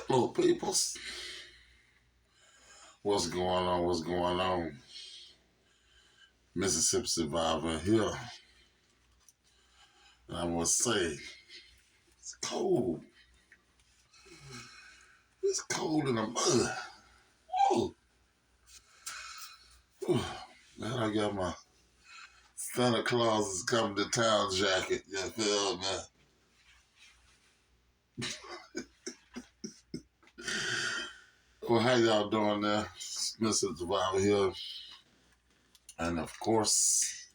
Hello, peoples. What's going on? What's going on? Mississippi survivor here. And I must say, it's cold. It's cold in the mud. Whoa. Whew. Man, I got my Santa Claus is coming to town jacket. You feel me? Well, how y'all doing there? Mr. Survivor here. And of course,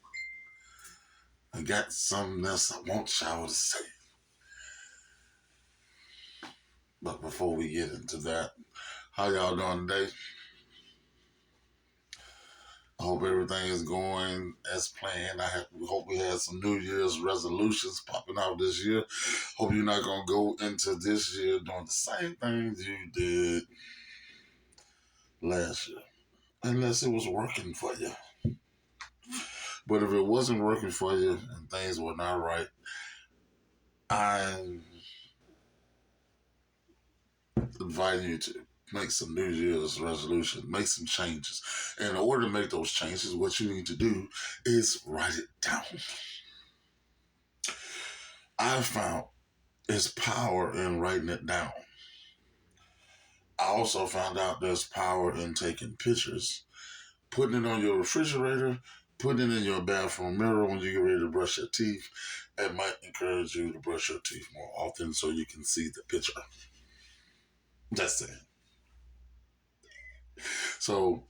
I got something else I want y'all to say. But before we get into that, how y'all doing today? I hope everything is going as planned. Hope we had some New Year's resolutions popping out this year. Hope you're not going to go into this year doing the same things you did last year, unless it was working for you. But if it wasn't working for you and things were not right, I'm inviting you to make some New Year's resolutions, make some changes. And in order to make those changes, what you need to do is write it down. I found there's power in writing it down. I also found out there's power in taking pictures, putting it on your refrigerator, putting it in your bathroom mirror when you get ready to brush your teeth. It might encourage you to brush your teeth more often so you can see the picture. That's it. So,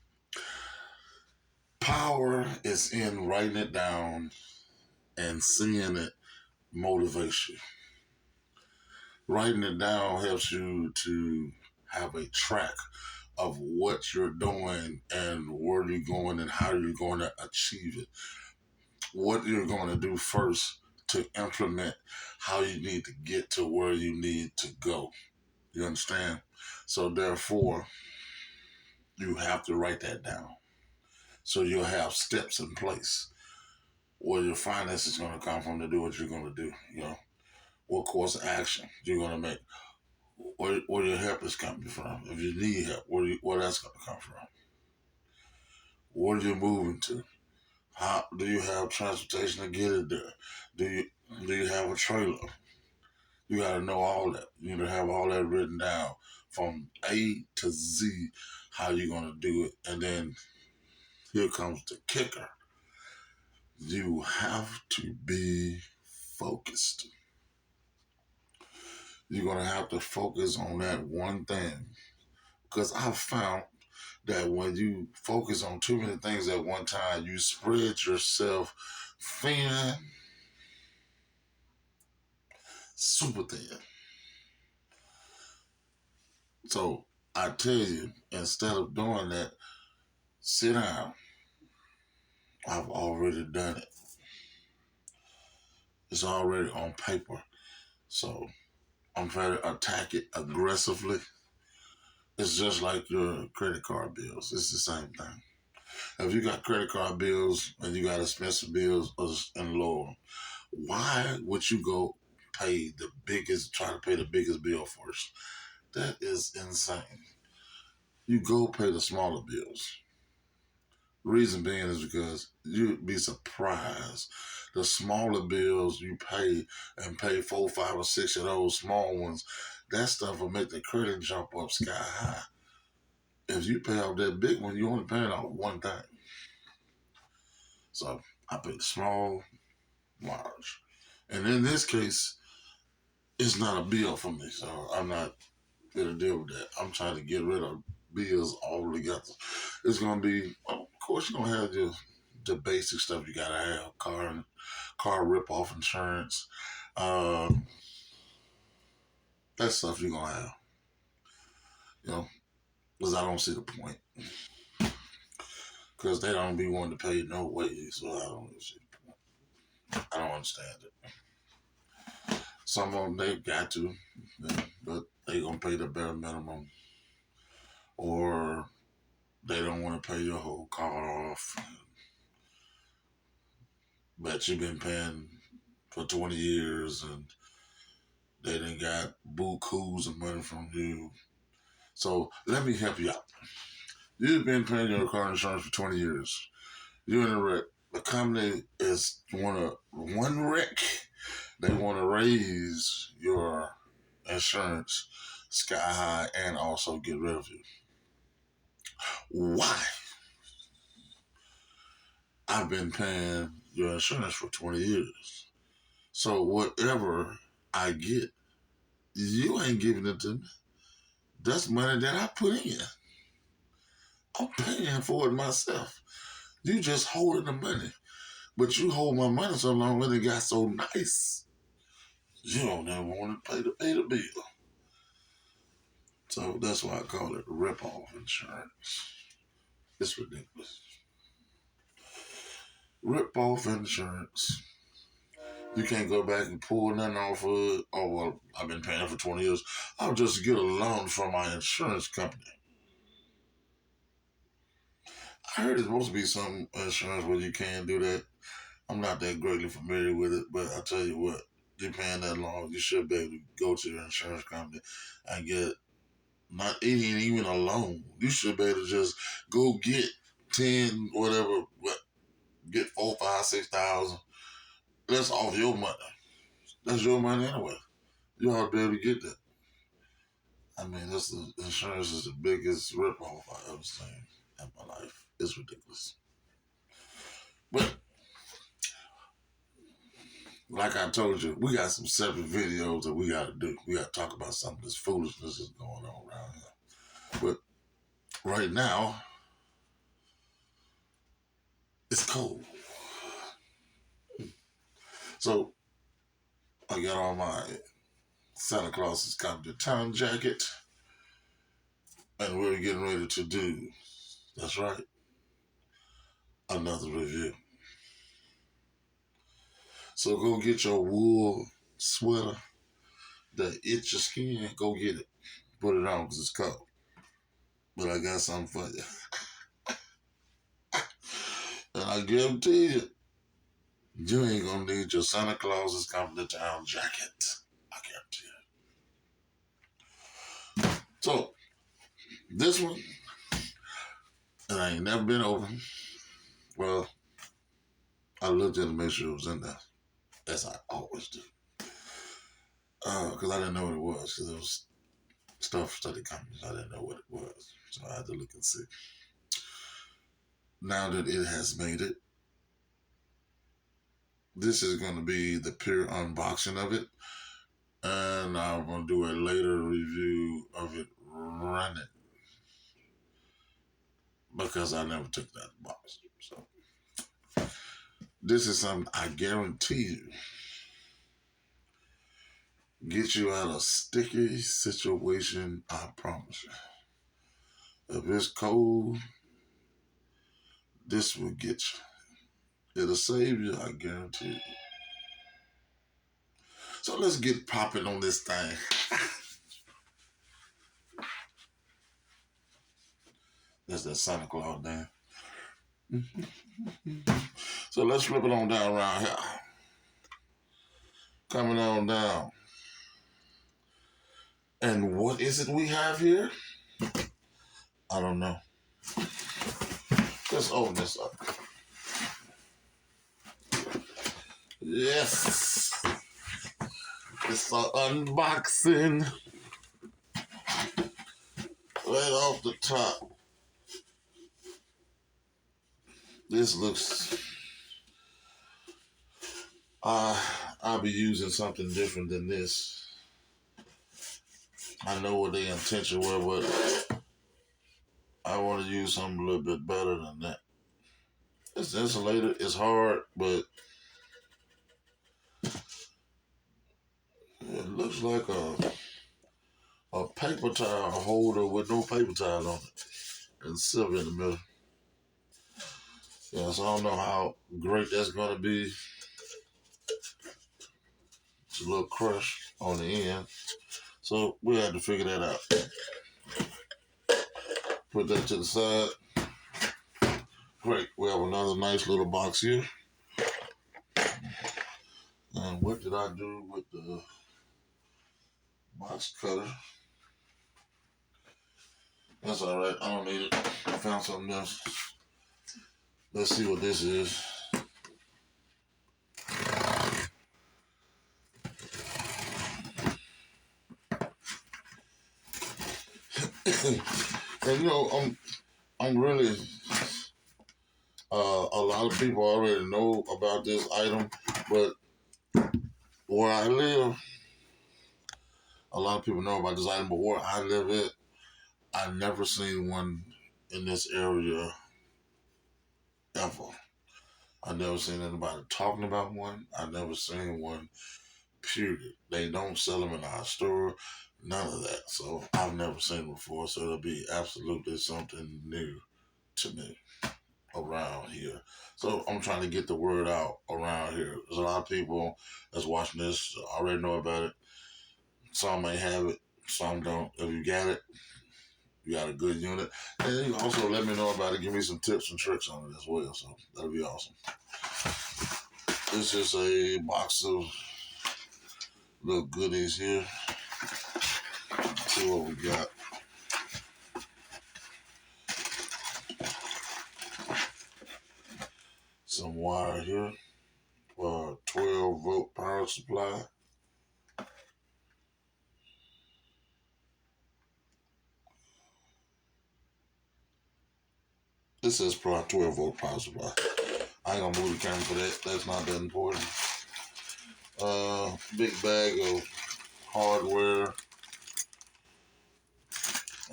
power is in writing it down and seeing it motivates you. Writing it down helps you to have a track of what you're doing and where you're going and how you're going to achieve it. What you're going to do first to implement how you need to get to where you need to go. You understand? So therefore, you have to write that down. So you'll have steps in place where your finances is going to come from to do what you're going to do. You know, what course of action you're going to make. Where your help is coming from. If you need help, where that's going to come from. Where are you moving to? How do you have transportation to get it there? Do you have a trailer? You got to know all that. You need to have all that written down from A to Z. How you gonna do it? And then here comes the kicker. You have to be focused. You're gonna have to focus on that one thing because I've found that when you focus on too many things at one time, you spread yourself thin, super thin. So I tell you, instead of doing that, sit down. I've already done it. It's already on paper. So I'm trying to attack it aggressively. It's just like your credit card bills. It's the same thing. If you got credit card bills and you got expensive bills and lower, why would you go try to pay the biggest bill first? That is insane. You go pay the smaller bills. Reason being is because you'd be surprised. The smaller bills you pay and pay 4, 5, or 6 of those small ones, that stuff will make the credit jump up sky high. If you pay off that big one, you only paying off one thing. So I pay the small, large. And in this case, it's not a bill for me, so I'm not going to deal with that. I'm trying to get rid of bills altogether. It's going to be, well, of course, you're going to have the basic stuff you got to have, car rip-off insurance. That stuff you're going to have, because I don't see the point. Because they don't be wanting to pay no wages, so I don't see the point. I don't understand it. Some of them, they got to, but they going to pay the bare minimum. Or they don't want to pay your whole car off. But you've been paying for 20 years and They done got bukus of money from you. So let me help you out. You've been paying your car insurance for 20 years. You're in a wreck. The company is one wreck. They want to raise your insurance sky high and also get rid of you. Why? I've been paying your insurance for 20 years. So whatever I get, you ain't giving it to me. That's money that I put in. I'm paying for it myself. You just holding the money. But you hold my money so long and it got so nice. You don't ever want to pay the bill. So that's why I call it rip-off insurance. It's ridiculous. Rip-off insurance. You can't go back and pull nothing off of it. Oh, well, I've been paying for 20 years. I'll just get a loan from my insurance company. I heard there's supposed to be some insurance where you can do that. I'm not that greatly familiar with it, but I tell you what, you're paying that long, you should be able to go to your insurance company and get not even a loan. You should be able to just go get 10, whatever, get 4, 5, 6,000. That's off your money. That's your money anyway. You ought to be able to get that. I mean, insurance is the biggest ripoff I've ever seen in my life. It's ridiculous. But like I told you, we got some separate videos that we got to do. We got to talk about some of this foolishness that's going on around here. But right now, it's cold. So I got on my Santa Claus is coming to town jacket, and we're getting ready to do, that's right, another review. So go get your wool sweater that itch your skin. Go get it. Put it on because it's cold. But I got something for you. And I guarantee you, you ain't going to need your Santa Claus is coming to town jacket. I guarantee it. So, this one, and I ain't never been open. Well, I looked at it to make sure it was in there. As I always do. Because I didn't know what it was. Because it was stuff study companies. I didn't know what it was. So I had to look and see. Now that it has made it, this is going to be the pure unboxing of it. And I'm going to do a later review of it running. Because I never took that box. So this is something I guarantee you get you out of a sticky situation, I promise you. If it's cold, this will get you. It'll save you, I guarantee you. So let's get popping on this thing. That's that Santa Claus down. So let's flip it on down around here. Coming on down. And what is it we have here? I don't know. Let's open this up. Yes. It's an unboxing. Right off the top. This looks... I'll be using something different than this. I know what the intention was, but I want to use something a little bit better than that. It's insulated. It's hard, but it looks like a paper towel holder with no paper towel on it and silver in the middle. Yeah, so I don't know how great that's going to be. It's a little crush on the end. So we had to figure that out. Put that to the side. Great, we have another nice little box here. And what did I do with the box cutter. That's all right. I don't need it. I found something else. Let's see what this is. And you know, I'm really. A lot of people already know about this item, but where I live, a lot of people know about this item, but where I live at, I've never seen one in this area ever. I've never seen anybody talking about one. I've never seen one, period. They don't sell them in our store, none of that. So I've never seen it before, so it'll be absolutely something new to me around here. So I'm trying to get the word out around here. There's a lot of people that's watching this already know about it. Some may have it, some don't. If you got it, you got a good unit. And you also let me know about it. Give me some tips and tricks on it as well. So that'll be awesome. This is a box of little goodies here. Let's see what we got. Some wire here for a 12-volt power supply. This is probably 12-volt power supply. I ain't gonna move the camera for that. That's not that important. Big bag of hardware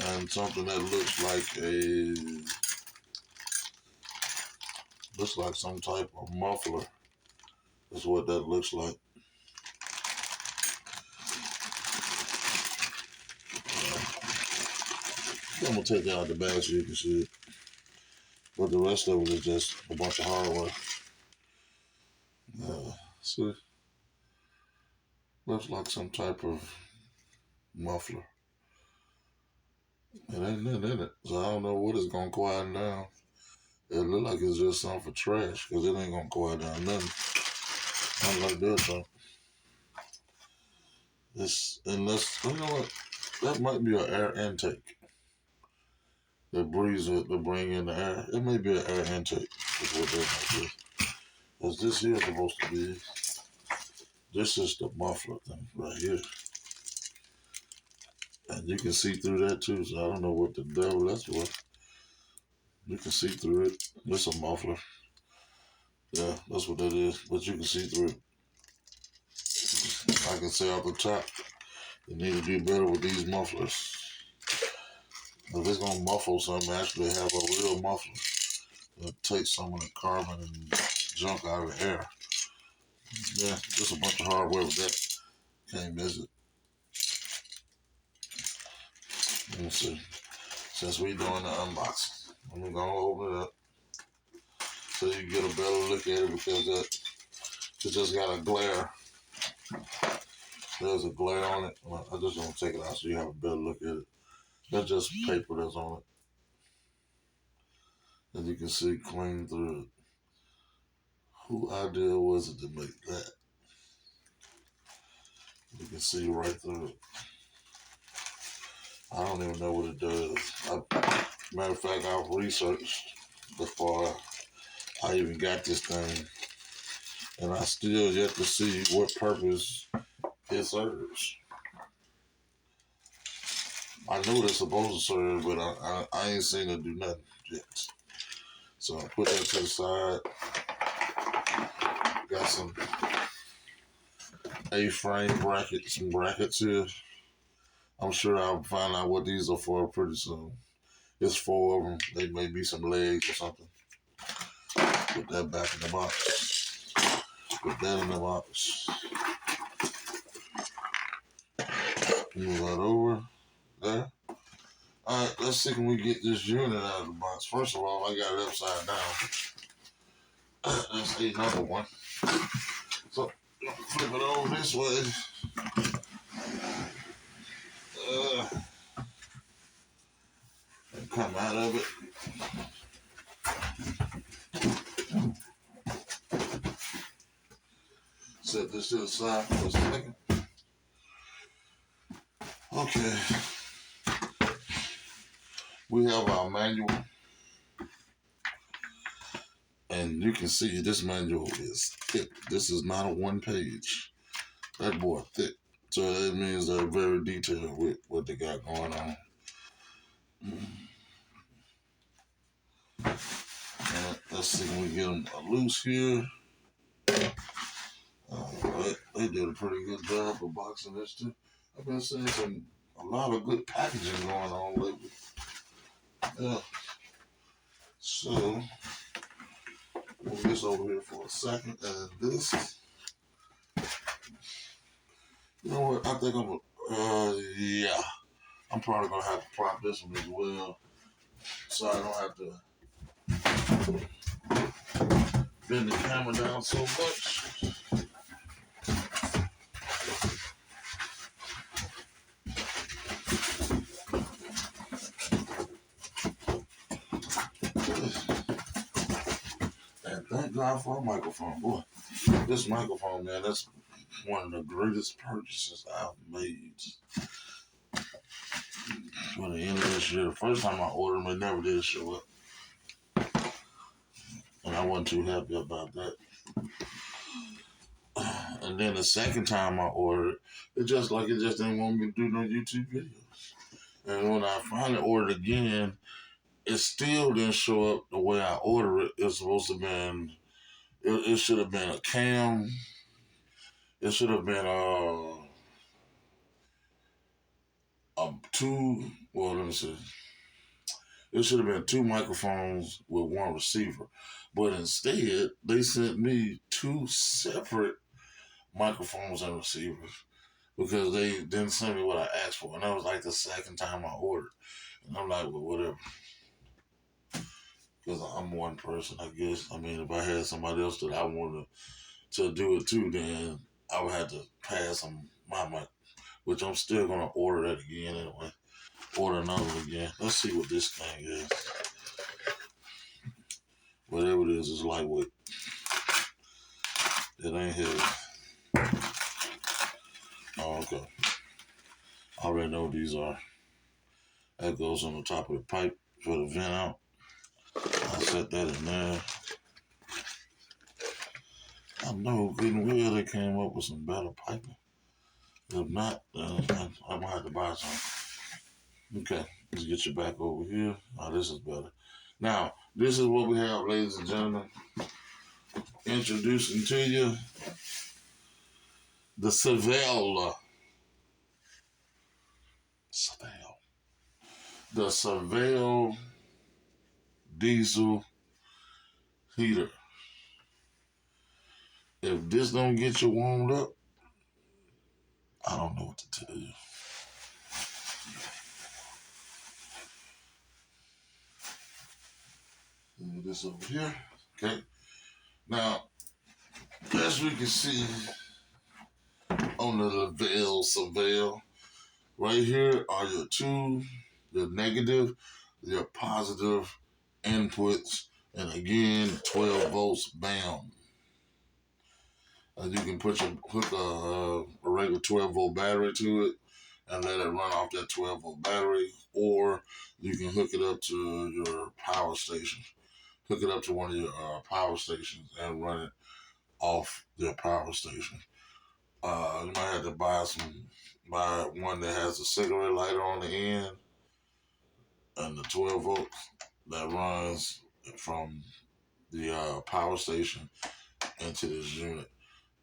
and something that looks like some type of muffler. That's what that looks like. I'm gonna take that out the bag so you can see it. But the rest of it is just a bunch of hardware. See, looks like some type of muffler. It ain't nothing in it, so I don't know what it's gonna quieten down. It look like it's just something for trash, because it ain't gonna quiet down nothing. Not like that though. Unless, you know what, that might be an air intake. That breeze to bring in the air. It may be an air intake, is what that might be. Because this here is supposed to be, this is the muffler thing right here. And you can see through that too, so I don't know what the devil that's for. You can see through it. It's a muffler. Yeah, that's what that is. But you can see through it. I can say off the top, you need to do better with these mufflers. If it's gonna muffle something, actually have a real muffler that takes some of the carbon and junk out of the air. Yeah, just a bunch of hardware with that. Can't miss it. Let me see. Since we doing the unboxing, I'm gonna open it up so you can get a better look at it, because it just got a glare. There's a glare on it. I just want to take it out so you have a better look at it. That's just paper that's on it. And you can see clean through it. Whose idea was it to make that? You can see right through it. I don't even know what it does. Matter of fact, I've researched before I even got this thing, and I still yet to see what purpose it serves. I know what it's supposed to serve, but I ain't seen it do nothing yet. So I put that to the side. Got some A-frame brackets, some brackets here. I'm sure I'll find out what these are for pretty soon. There's 4 of them. They may be some legs or something. Put that back in the box. Put that in the box. Move that over there. Alright, let's see, can we get this unit out of the box. First of all, I got it upside down. That's another one. So, flip it over this way. And come out of it. Set this to the side for a second. Okay, we have our manual, and you can see this manual is thick. This is not a one page. That boy thick. So that means they're very detailed with what they got going on. And let's see, when we get them loose here. They did a pretty good job of boxing this too. I've been seeing a lot of good packaging going on lately. Yeah. So move this over here for a second, and this. You know what? I think yeah. I'm probably gonna have to prop this one as well, so I don't have to bend the camera down so much. And thank God for a microphone. Boy, this microphone, man, that's one of the greatest purchases I've made for the end of this year. The first time I ordered them, it never did show up. And I wasn't too happy about that. And then the second time I ordered it just didn't want me to do no YouTube videos. And when I finally ordered again, it still didn't show up the way I ordered it. It's supposed to have been, it should have been a cam. It should have been let me see. It should have been two microphones with one receiver. But instead, they sent me two separate microphones and receivers because they didn't send me what I asked for. And that was like the second time I ordered. And I'm like, well, whatever. Because I'm one person, I guess. I mean, if I had somebody else that I wanted to do it too, then I would have to pass on my mic, which I'm still going to order that again anyway. Order another one again. Let's see what this thing is. Whatever it is lightweight. It ain't heavy. Oh, okay. I already know what these are. That goes on the top of the pipe for the vent out. I set that in there. I know good and well they came up with some better piping. If not, I'm gonna have to buy some. Okay, let's get you back over here. Oh, this is better. Now, this is what we have, ladies and gentlemen. Introducing to you the silvel. The silvel diesel heater. If this don't get you warmed up, I don't know what to tell you. Move this over here. Okay. Now, as we can see on the silvel, right here are your negative, your positive inputs, and again, 12 volts, bam. And you can hook a regular 12 volt battery to it and let it run off that 12 volt battery, or you can hook it up to your power station. Hook it up to one of your power stations and run it off your power station. You might have to buy one that has a cigarette lighter on the end and the 12 volts that runs from the power station into this unit.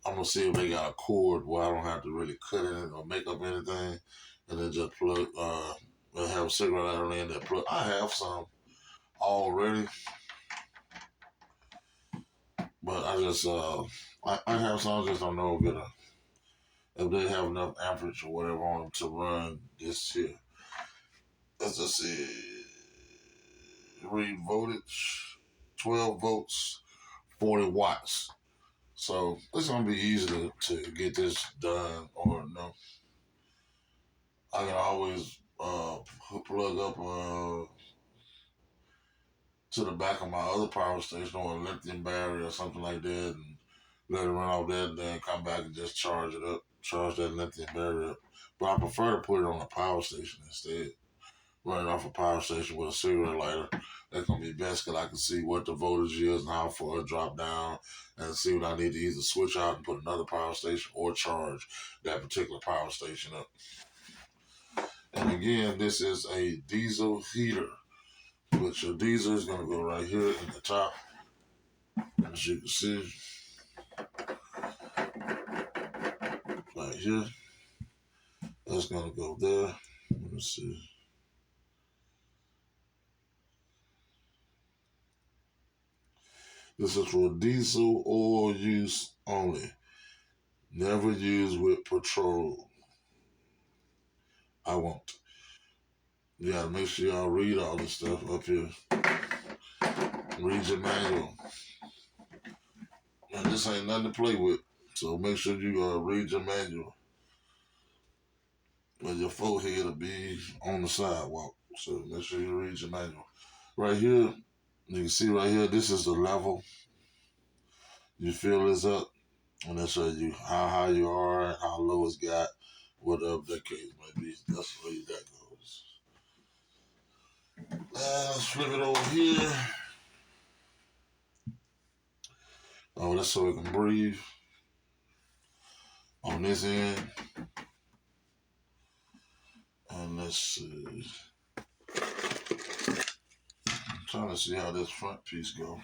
I'm gonna see if they got a cord where I don't have to really cut it or make up anything, and then just plug. Have a cigarette lighter on the end that plug. I have some already, but I have some. I just don't know if they have enough amperage or whatever on them to run this here. Let's just see. Read voltage, 12 volts, 40 watts. So it's gonna be easy to get this done, or no. I can always plug up to the back of my other power station or a lithium battery or something like that, and let it run off that, and then come back and just charge it up. charge that lithium battery up. But I prefer to put it on a power station instead. Run it off a power station with a cigarette lighter. That's gonna be best because I can see what the voltage is and how far it dropped down, and see what I need to either switch out and put another power station or charge that particular power station up. And again, this is a diesel heater, but your diesel is gonna go right here in the top, as you can see, right here. That's gonna go there. Let me see. This is for diesel oil use only. Never use with petrol. I won't. You gotta make sure y'all read all this stuff up here. Read your manual. And this ain't nothing to play with. So make sure you read your manual. Or your forehead will be on the sidewalk. So make sure you read your manual. Right here, you can see right here, this is the level. You fill this up, and that shows you how high you are and how low it's got, whatever the case may be. That's the way that goes. Let's flip it over here. Oh, that's so it can breathe. On this end. And let's see. I'm trying to see how this front piece go.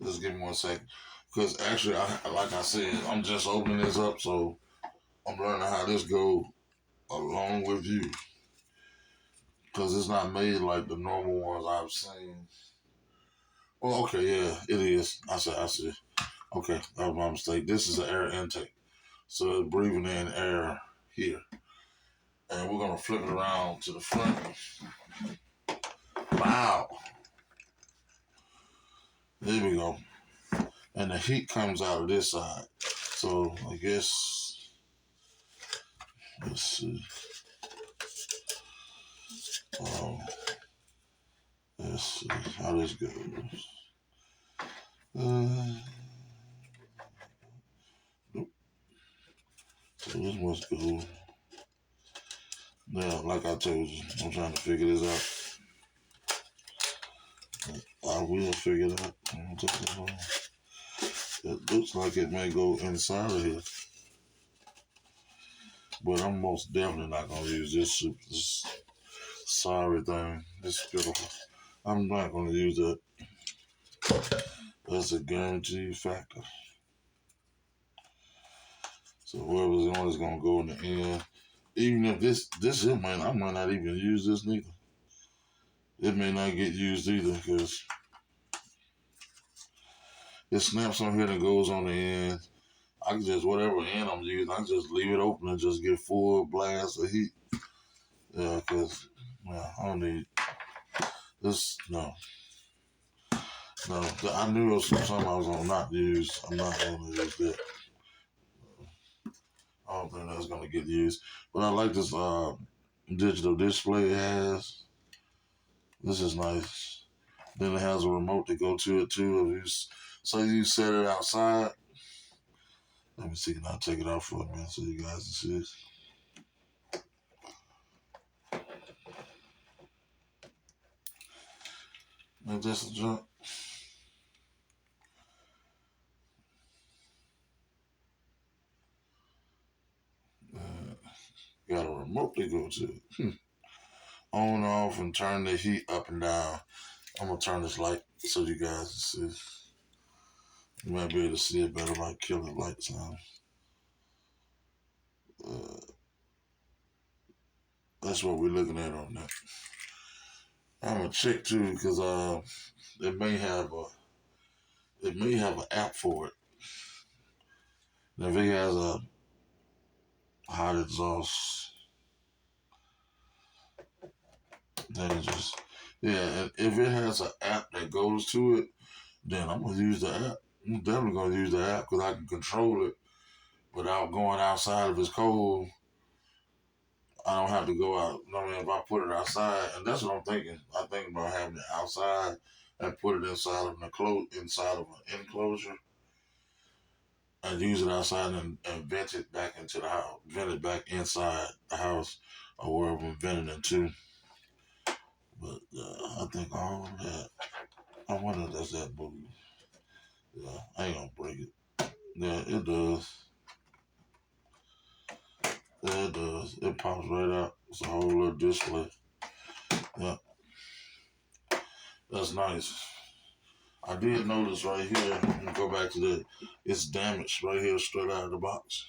Just give me 1 second. Because actually, like I said, I'm just opening this up, so I'm learning how this go along with you. Because it's not made like the normal ones I've seen. Well, okay, yeah, it is. I see. Okay, that was my mistake. This is an air intake. So it's breathing in air here. And we're going to flip it around to the front. Wow. There we go. And the heat comes out of this side. So I guess, let's see. Let's see how this goes. Nope. So this must go. Now, like I told you, I'm trying to figure this out. I will figure it out. It looks like it may go inside of here. But I'm most definitely not going to use this sorry thing. This pitiful. I'm not going to use that. That's a guaranteed factor. So whoever's on is going to go in the end. Even if this I might not even use this neither. It may not get used either because it snaps on here and goes on the end. I can just, whatever end I'm using, I can just leave it open and just get full blast of heat. Yeah, because I don't need this. No. I knew it was something I was going to not use. I'm not going to use that. I don't think that's going to get used. But I like this digital display it has. This is nice. Then it has a remote to go to it too. So you set it outside. Let me see, can I take it off for a minute so you guys can see this? Ain't this a jump? Got a remote to go to it. On, off, and turn the heat up and down. I'm going to turn this light so you guys can see. You might be able to see it better like killer lights on. That's what we're looking at on that. I'm gonna check too because it may have an app for it. And if it has a hot exhaust, then it just and if it has an app that goes to it, then I'm gonna use the app. I'm definitely gonna use the app because I can control it without going outside if it's cold. I don't have to go out. I mean, if I put it outside, and that's what I'm thinking. I think about having it outside and put it inside of an enclosure. and use it outside and vent it back into the house, vent it back inside the house or wherever I'm venting it to. But I think all that, I wonder if that's that boogie. Yeah, I ain't gonna break it. Yeah, it does. Yeah, it does. It pops right out. It's a whole little display. Yeah, that's nice. I did notice right here, let me go back to the, it's damaged right here straight out of the box.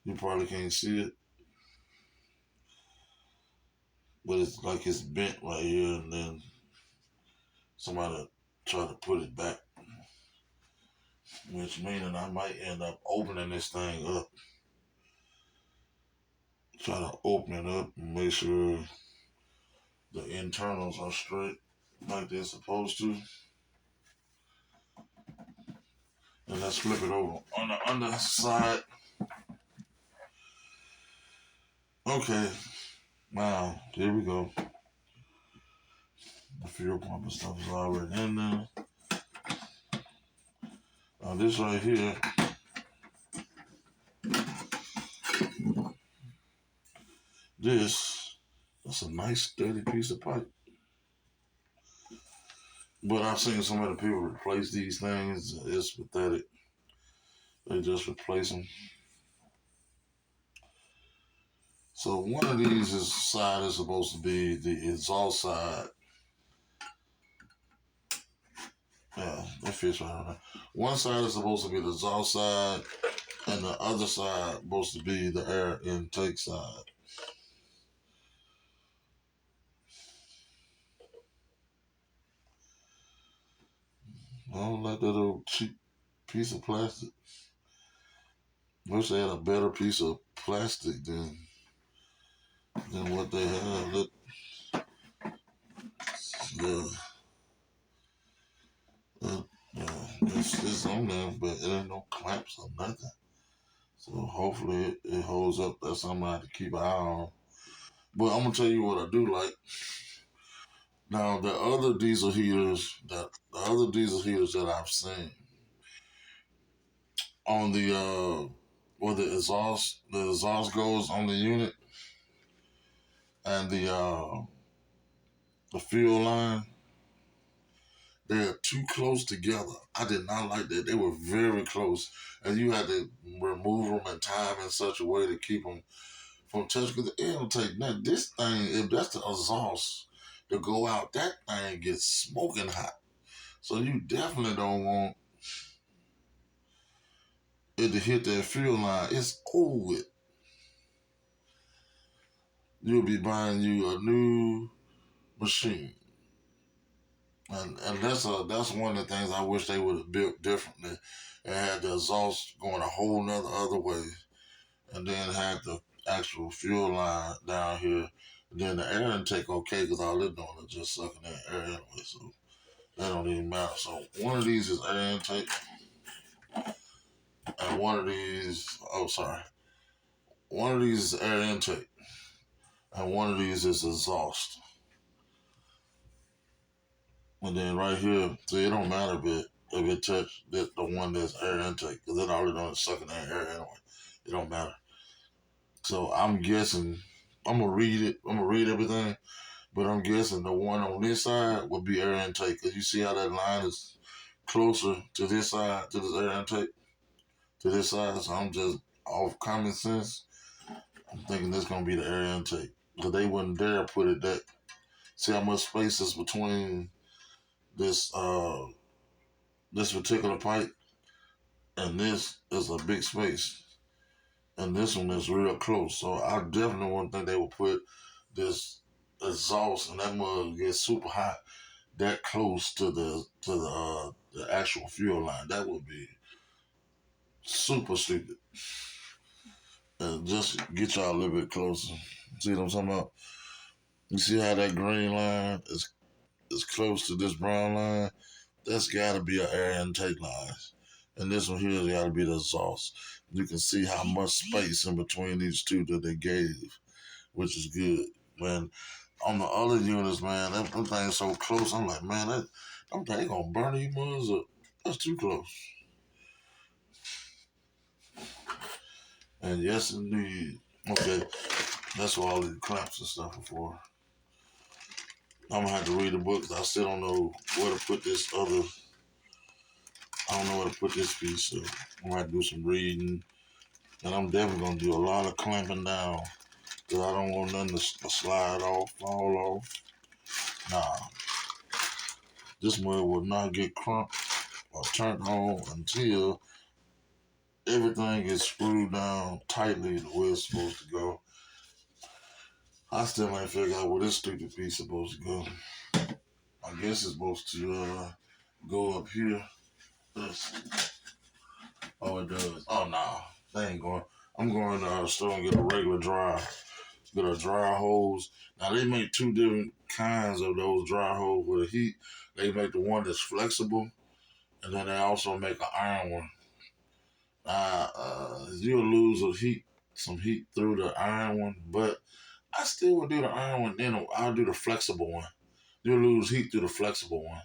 You probably can't see it, but it's like it's bent right here, and then somebody tried to put it back, which meaning I might end up opening this thing up. Try to open it up and make sure the internals are straight like they're supposed to. And let's flip it over on the underside. Okay, now here we go. The fuel pump and stuff is already in there. Now this right here, that's a nice sturdy piece of pipe. But I've seen so many people replace these things. It's pathetic. They just replace them. So one of these side is supposed to be the exhaust side. Yeah, that fits right on there. One side is supposed to be the exhaust side, and the other side supposed to be the air intake side. I don't like that little cheap piece of plastic. Wish they had a better piece of plastic than what they have. Yeah, yeah, it's on there, but it ain't no clamps or nothing. So hopefully it holds up. That's something I have to keep an eye on. But I'm gonna tell you what I do like. Now the other diesel heaters that I've seen on the where the exhaust goes on the unit and the fuel line, they're too close together. I did not like that. They were very close, and you had to remove them and tie them in such a way to keep them from touching. Because it don't take nothing. This thing, if that's the exhaust to go out, that thing gets smoking hot. So you definitely don't want it to hit that fuel line. It's over with. You'll be buying you a new machine. And that's one of the things I wish they would have built differently. And had the exhaust going a whole nother other way, and then had the actual fuel line down here. And then the air intake okay, because all they're doing is just sucking that air anyway, so that don't even matter. So one of these is air intake, and one of these is air intake, and one of these is exhaust. And then right here, see, it don't matter if it touch the one that's air intake, because then all they're doing is sucking that air anyway. It don't matter. So I'm guessing, I'm gonna read it. I'm gonna read everything, but I'm guessing the one on this side would be air intake, because you see how that line is closer to this side, to this air intake, to this side. So I'm just off common sense. I'm thinking this gonna be the air intake, because they wouldn't dare put it that. See how much space is between this this particular pipe, and this is a big space, and this one is real close. So I definitely wouldn't think they would put this exhaust and that mug get super hot that close to the actual fuel line. That would be super stupid. And just get y'all a little bit closer. See what I'm talking about? You see how that green line is close to this brown line? That's got to be an air intake line. And this one here has got to be the exhaust. You can see how much space in between these two that they gave, which is good. Man, on the other units, man, them things so close. I'm like, man, them things gonna burn these mugs up. That's too close. And yes, indeed. Okay, that's what all these clamps and stuff are for. I'm gonna have to read the books. I still don't know where to put this other. I don't know where to put this piece. So I'm gonna have to do some reading, and I'm definitely gonna do a lot of clamping down because I don't want nothing to slide off, fall off. Nah, this mud will not get crunked or turned on until everything is screwed down tightly the way it's supposed to go. I still ain't figured out where this stupid piece is supposed to go. I guess it's supposed to go up here. Oh, it does. Oh, no. They ain't going. I'm going to the store and get a regular dryer. Get a dryer hose. Now, they make two different kinds of those dryer hose with the heat. They make the one that's flexible, and then they also make an iron one. You'll lose some heat through the iron one, but I still would do the iron one. Then I'll do the flexible one. You'll lose heat through the flexible one.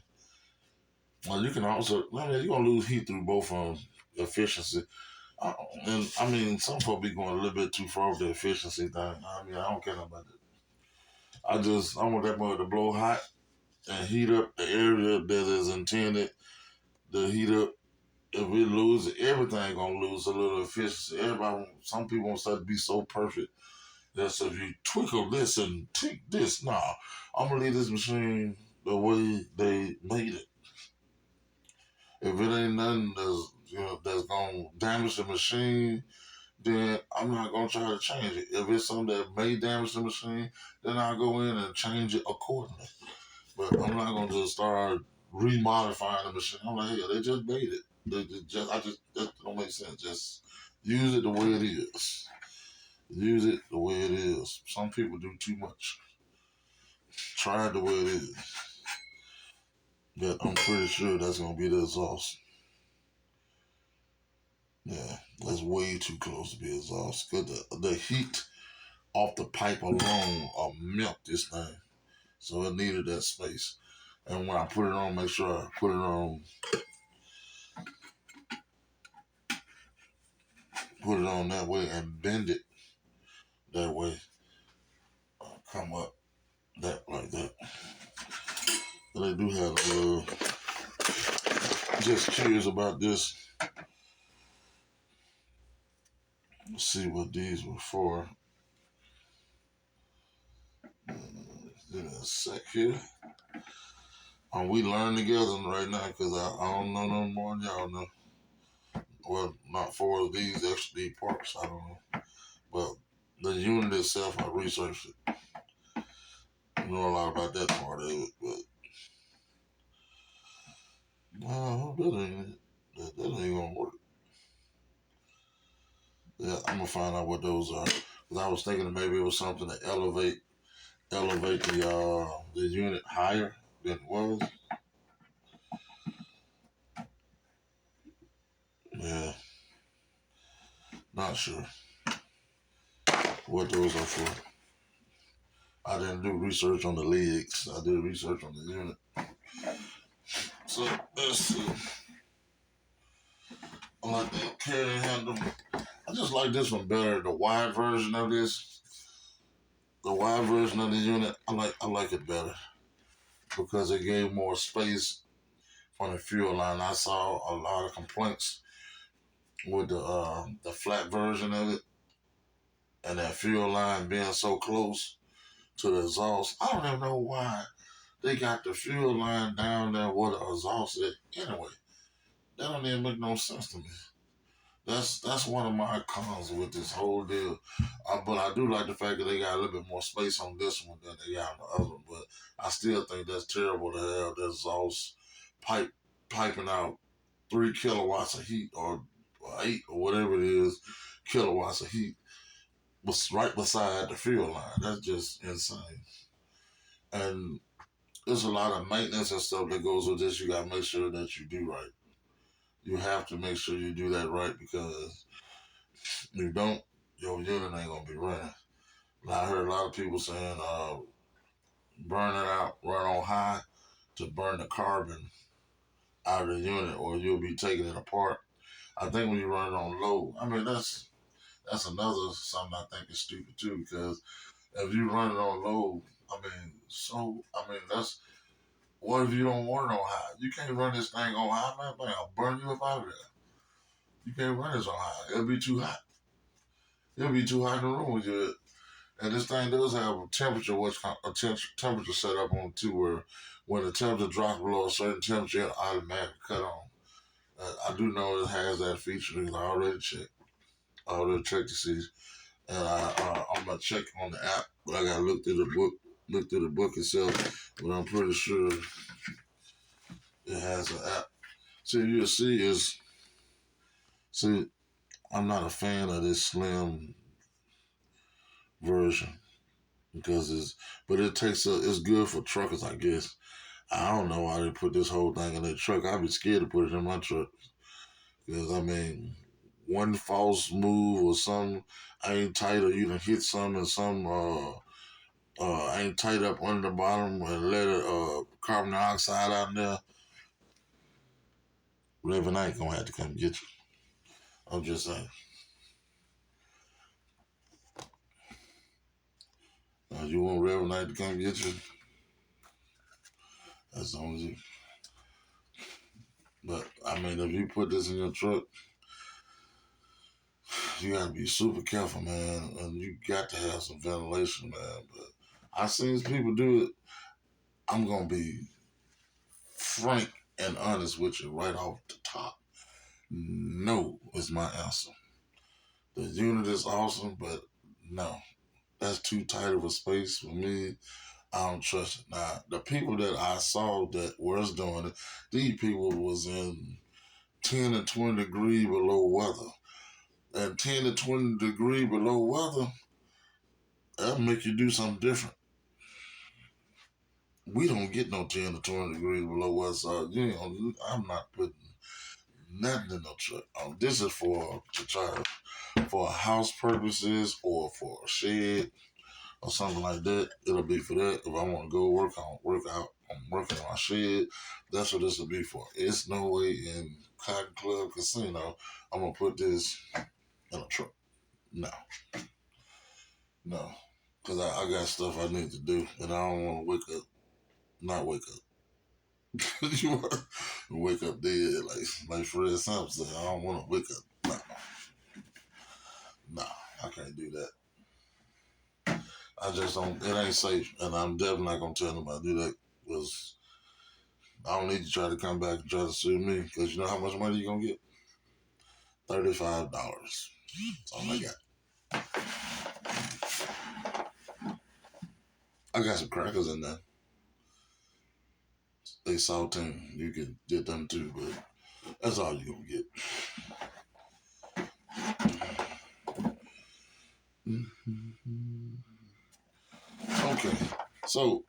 Well, you can also, you're going to lose heat through both of them, efficiency. And I mean, some folks be going a little bit too far with the efficiency thing. I mean, I don't care about that. I want that mother to blow hot and heat up the area that is intended to heat up. If we lose it, everything gonna lose a little efficiency. Some people want stuff to be so perfect. That's if you twinkle this and tick this. Nah, I'm gonna leave this machine the way they made it. If it ain't nothing that's gonna damage the machine, then I'm not gonna try to change it. If it's something that may damage the machine, then I'll go in and change it accordingly. But I'm not gonna just start remodifying the machine. I'm like, hey, they just made it. That don't make sense. Just use it the way it is. Use it the way it is. Some people do too much. Try it the way it is. But I'm pretty sure that's gonna be the exhaust. Yeah, that's way too close to be exhaust. Cause the heat off the pipe alone will melt this thing. So it needed that space. And when I put it on, make sure I put it on that way and bend it that way. Come up that like that. But they do have just curious about this. Let's see what these were for. Give me a sec here. We learn together right now because I don't know no more than y'all know. Well, not for these XD parts, I don't know. But the unit itself, I researched it. I know a lot about that part of it, but that ain't gonna work. Yeah, I'm gonna find out what those are. Cause I was thinking that maybe it was something to elevate the unit higher than it was. Yeah, not sure what those are for. I didn't do research on the legs. I did research on the unit. So let's see. I like the carry handle. I just like this one better. The wide version of this, the wide version of the unit. I like it better because it gave more space on the fuel line. I saw a lot of complaints with the flat version of it and that fuel line being so close to the exhaust. I don't even know why they got the fuel line down there where the exhaust is. Anyway, that don't even make no sense to me. That's one of my cons with this whole deal. But I do like the fact that they got a little bit more space on this one than they got on the other one. But I still think that's terrible to have this exhaust piping out 3 kilowatts of heat or 8 or whatever it is kilowatts of heat was right beside the fuel line. That's just insane. And there's a lot of maintenance and stuff that goes with this. You got to make sure that you do right. You have to make sure you do that right because if you don't, your unit ain't gonna be running. And I heard a lot of people saying, burn it out, run on high to burn the carbon out of the unit, or you'll be taking it apart. I think when you run it on low, I mean That's another something I think is stupid too, because if you run it on low, that's what if you don't want it on high? You can't run this thing on high, man. I'll burn you up out of there. You can't run this on high. It'll be too hot. It'll be too hot in the room with you. And this thing does have a temperature, temperature set up on it too, where when the temperature drops below a certain temperature, it'll automatically cut on. I do know it has that feature because I already checked to see, and I'm gonna check on the app, but I gotta look through the book itself. But I'm pretty sure it has an app. So you'll see. I'm not a fan of this slim version because it's good for truckers, I guess. I don't know why they put this whole thing in their truck. I'd be scared to put it in my truck because one false move or some ain't tight or you done hit some and some ain't tight up under the bottom and let it carbon dioxide out in there. Reverend ain't gonna have to come get you. I'm just saying. You want Reverend Knight to come get you? That's on you. But if you put this in your truck, you gotta be super careful, man, and you got to have some ventilation, man. But I seen people do it. I'm gonna be frank and honest with you right off the top. No is my answer. The unit is awesome, but no, that's too tight of a space for me. I don't trust it. Now, the people that I saw that was doing it, these people was in 10 to 20 degree below weather. And 10 to 20 degree below weather, that'll make you do something different. We don't get no 10 to 20 degrees below weather, so I'm not putting nothing in no truck. This is for house purposes or for a shed or something like that. It'll be for that. If I want to go work out, I'm working on my shed. That's what this will be for. It's no way in Cotton Club Casino I'm gonna put this in a truck. No, no, because I got stuff I need to do, and I don't want to not wake up. You want to wake up dead, like Fred Sampson said. I don't want to wake up. Nah, I can't do that. I just don't. It ain't safe, and I'm definitely not gonna tell nobody to do that because I don't need to try to come back and try to sue me because you know how much money you gonna get? $35. That's all I got. I got some crackers in there. They saltine. You can get them too, but that's all you gonna get. Okay, so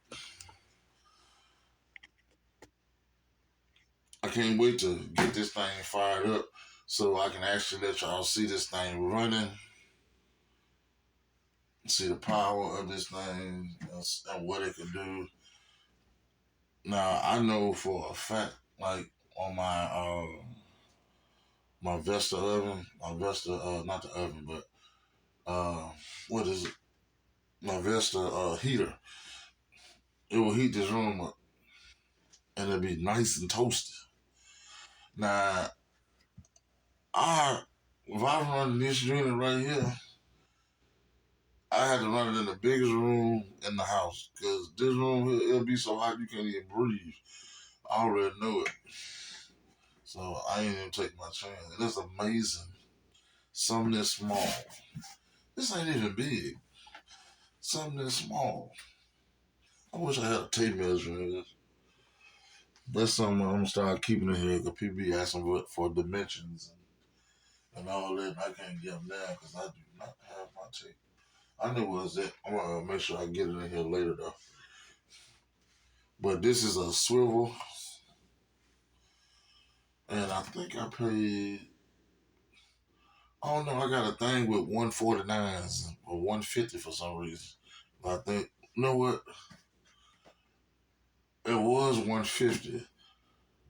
I can't wait to get this thing fired up so I can actually let y'all see this thing running, see the power of this thing and what it can do. Now I know for a fact, like on my Vesta oven, my Vesta not the oven, but what is it? My Vesta heater. It will heat this room up, and it'll be nice and toasty. Now I if I run this unit right here, I had to run it in the biggest room in the house because this room here, it'll be so hot you can't even breathe. I already know it. So I ain't even take my chance. And it's amazing. Something this small. This ain't even big. Something this small. I wish I had a tape measure in this. That's something I'm gonna start keeping in here because people be asking for dimensions and all that. And I can't get them now because I do not have my tape. I know what's it. I'm gonna make sure I get it in here later though. But this is a swivel, and I think I paid. I don't know. I got a thing with 149s or 150 for some reason. I think you know what? It was 150,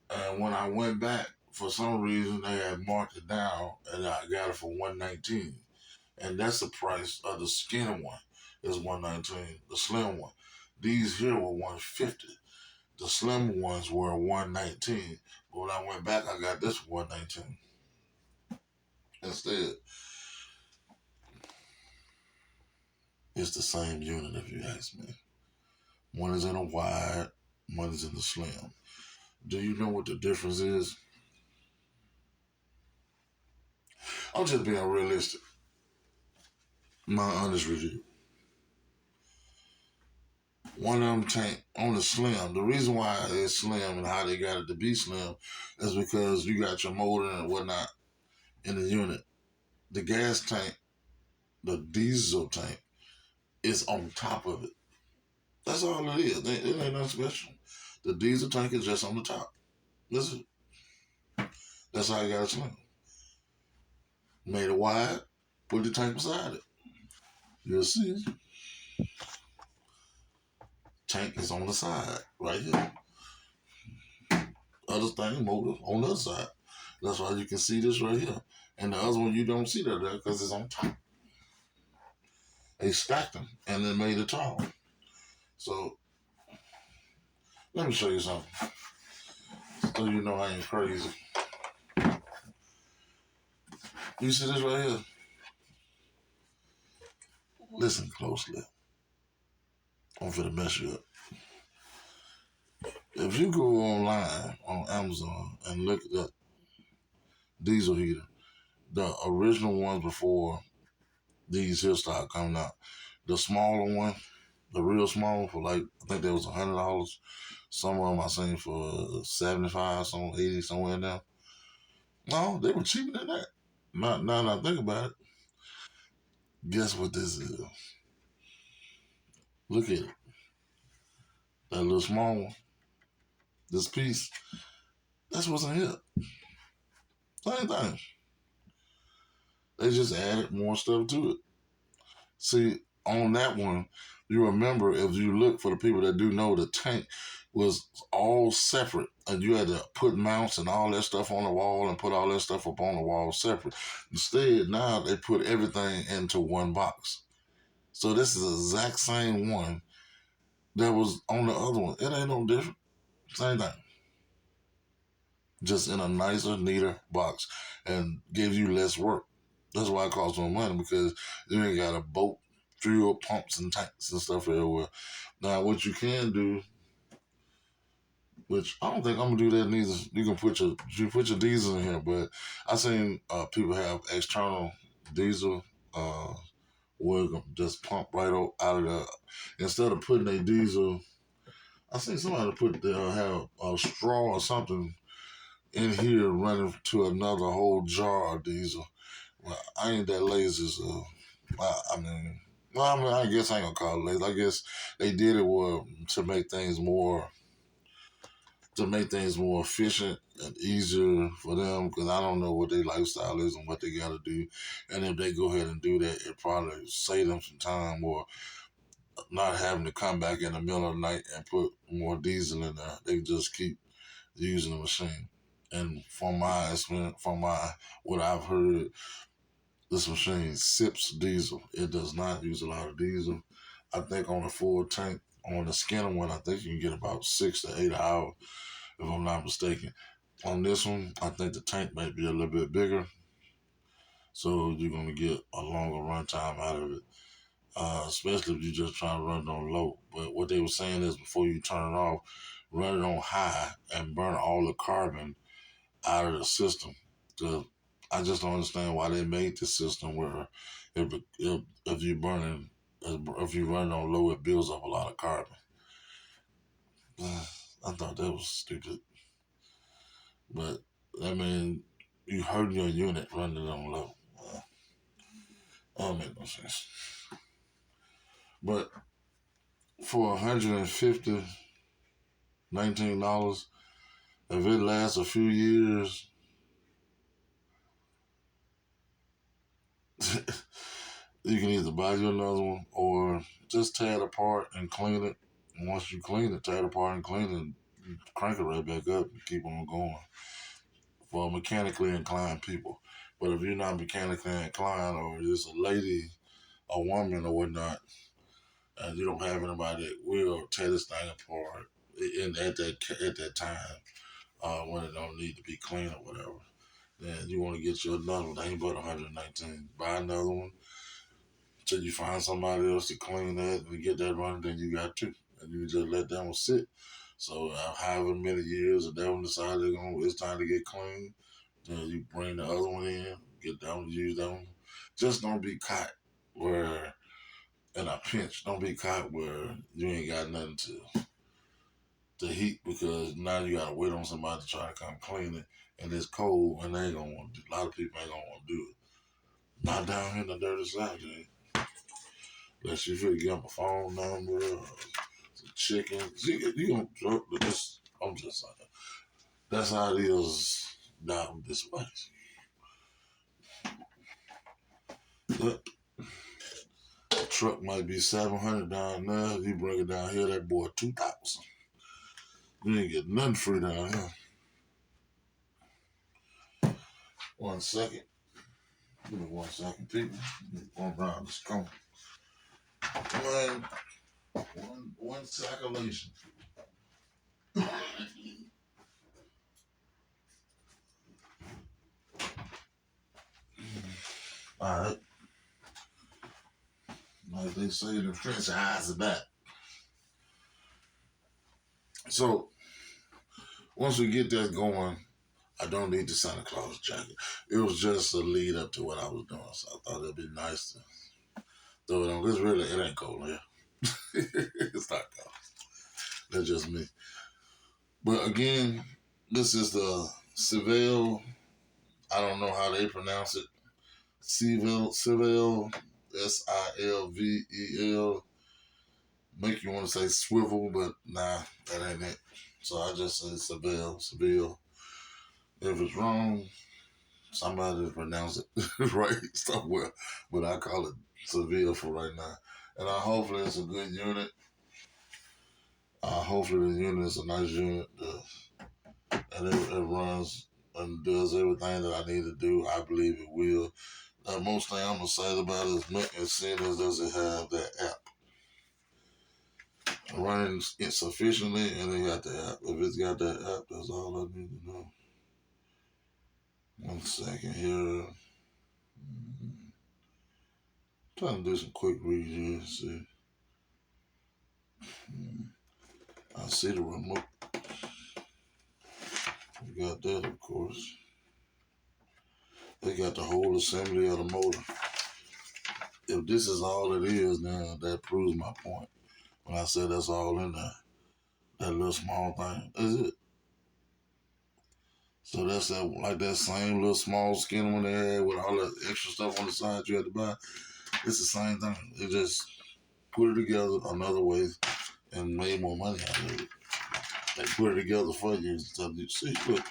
and when I went back, for some reason they had marked it down, and I got it for 119. and that's the price of the skinny one is 119. The slim one, these here were 150. The slim ones were 119. But when I went back, I got this 119 instead. It's the same unit if you ask me. One is in a wide, one is in the slim. Do you know what the difference is? I'm just being realistic. My honest review. One of them tank on the slim. The reason why it's slim and how they got it to be slim is because you got your motor and whatnot in the unit. The gas tank, the diesel tank, is on top of it. That's all it is. It ain't nothing special. The diesel tank is just on the top. Listen, that's how you got it slim. Made it wide, put the tank beside it. You'll see. Tank is on the side, right here. Other thing, motor on the other side. That's why you can see this right here. And the other one, you don't see that there because it's on top. They stacked them and then made it tall. So, let me show you something. So you know I ain't crazy. You see this right here? Listen closely. I'm finna mess you up. If you go online on Amazon and look at that diesel heater, the original ones before these here started coming out, the smaller one, the real small for like, I think that was $100. Some of them I seen for 75, some 80, somewhere in there. No, they were cheaper than that. Now that I think about it, guess what this is? Look at it. That little small one, this piece, that's what's in here. Same thing. They just added more stuff to it. See, on that one, you remember if you look for the people that do know, the tank was all separate, and you had to put mounts and all that stuff on the wall and put all that stuff up on the wall separate. Instead, now they put everything into one box. So this is the exact same one that was on the other one. It ain't no different. Same thing. Just in a nicer, neater box and gives you less work. That's why it costs more money, because you ain't got a boat, fuel pumps and tanks and stuff everywhere. Now, what you can do, which I don't think I'm gonna do that neither. You put your diesel in here, but I seen people have external diesel where you can just pump right out of the, instead of putting a diesel. I seen somebody have a straw or something in here running to another whole jar of diesel. Well, I ain't that lazy, so I guess I ain't gonna call it lazy. I guess they did it to make things more efficient and easier for them, because I don't know what their lifestyle is and what they got to do. And if they go ahead and do that, it probably save them some time, or not having to come back in the middle of the night and put more diesel in there. They just keep using the machine. And from my experience, what I've heard, this machine sips diesel. It does not use a lot of diesel. I think on a full tank, on the Skinner one, I think you can get about 6 to 8 hours, if I'm not mistaken. On this one, I think the tank might be a little bit bigger, so you're going to get a longer run time out of it, especially if you're just trying to run it on low. But what they were saying is, before you turn it off, run it on high and burn all the carbon out of the system. I just don't understand why they made this system where if you burning if you run on low, it builds up a lot of carbon. I thought that was stupid, but I mean, you hurting your unit running on low. That don't make no sense. But for $150, $19, if it lasts a few years, you can either buy you another one or just tear it apart and clean it. And once you clean it, tear it apart and clean it, crank it right back up and keep on going. For mechanically inclined people, But if you're not mechanically inclined, or it's a lady, a woman, or whatnot, and you don't have anybody that will tear this thing apart at that time, when it don't need to be clean or whatever, then you want to get you another one. They ain't but 119. Buy another one till you find somebody else to clean that and get that running. Then you got two, and you just let that one sit. So however many years if that one decided it's time to get clean, then you bring the other one in, get that one, use that one. Just don't be caught where in a pinch. Don't be caught where you ain't got nothing to heat, because now you gotta wait on somebody to try to come clean it, and it's cold, and they ain't gonna want to. A lot of people ain't gonna want to do it. Not down here in the dirty south, Jay. Unless you feel get up a phone number, or some chicken. You gonna this? I'm just saying. That's how it is down this way. But the truck might be 700 down there. You bring it down here, that boy 2,000. You ain't get nothing free down here. 1 second. Give me 1 second, people. Going around this corner. One calculation. All right. Like they say, the French eyes are back. So once we get that going, I don't need the Santa Claus jacket. It was just a lead up to what I was doing, so I thought it'd be nice to throw it on. Because really, it ain't cold here. It's not cold. That's just me. But again, this is the silvel. I don't know how they pronounce it. Silvel, Silvel. Make you want to say swivel, but nah, that ain't it. So I just say silvel. If it's wrong, somebody pronounce it right somewhere. But I call it severe for right now. And hopefully it's a good unit. Hopefully the unit is a nice unit. And it runs and does everything that I need to do. I believe it will. The most thing I'm excited about is seeing as does it have that app. Running it sufficiently, and it got the app. If it's got that app, that's all I need to know. 1 second here. Trying to do some quick reads here. See. I see the remote. We got that, of course. They got the whole assembly of the motor. If this is all it is, then that proves my point. When I said that's all in there, that little small thing, is it? So that's like that same little small skin one they had with all the extra stuff on the side you had to buy. It's the same thing. They just put it together another way and made more money out of it. They put it together for you and stuff. You see, look,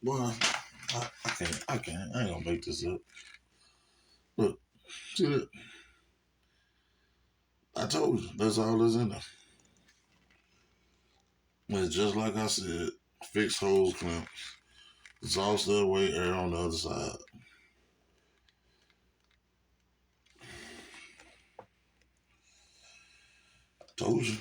boy, I can't. I ain't gonna make this up. Look, see that? I told you, that's all that's in there. It's just like I said, fixed hose clamp. It's all still weight air on the other side. Told you.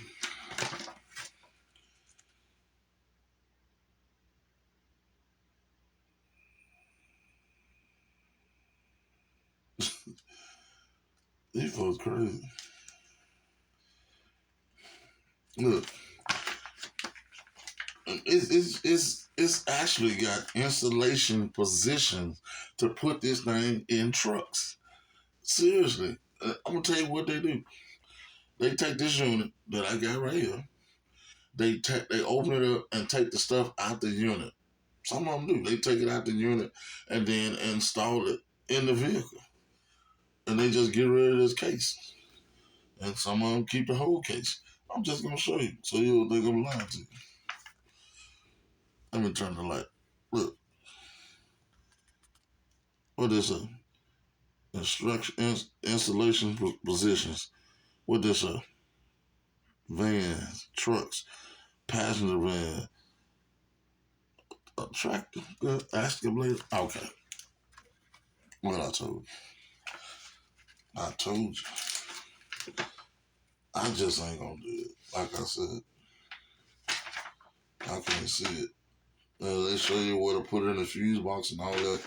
These folks crazy. Look, it's actually got installation positions to put this thing in trucks. Seriously, I'm gonna tell you what they do. They take this unit that I got right here. They open it up and take the stuff out the unit. Some of them do. They take it out the unit and then install it in the vehicle, and they just get rid of this case. And some of them keep the whole case. I'm just gonna show you so you'll think I'm lying to you. Let me turn the light. Look, what is it? Instruction installation positions. What this vans, trucks, passenger van, a tractor, excavator. Okay. Well, I told you. I told you. I just ain't gonna do it. Like I said, I can't see it. They show you where to put it in the fuse box and all that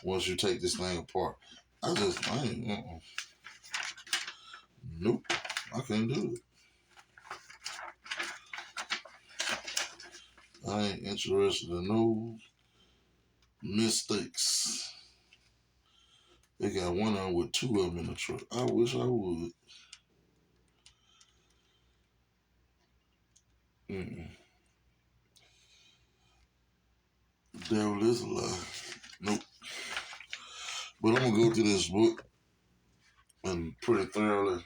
once you take this thing apart. I ain't, nope, I can't do it. I ain't interested in no mistakes. They got one on with two of them in the truck. I wish I would. Mm-mm. Devil is a lie. Nope. But I'm gonna go through this book and pretty thoroughly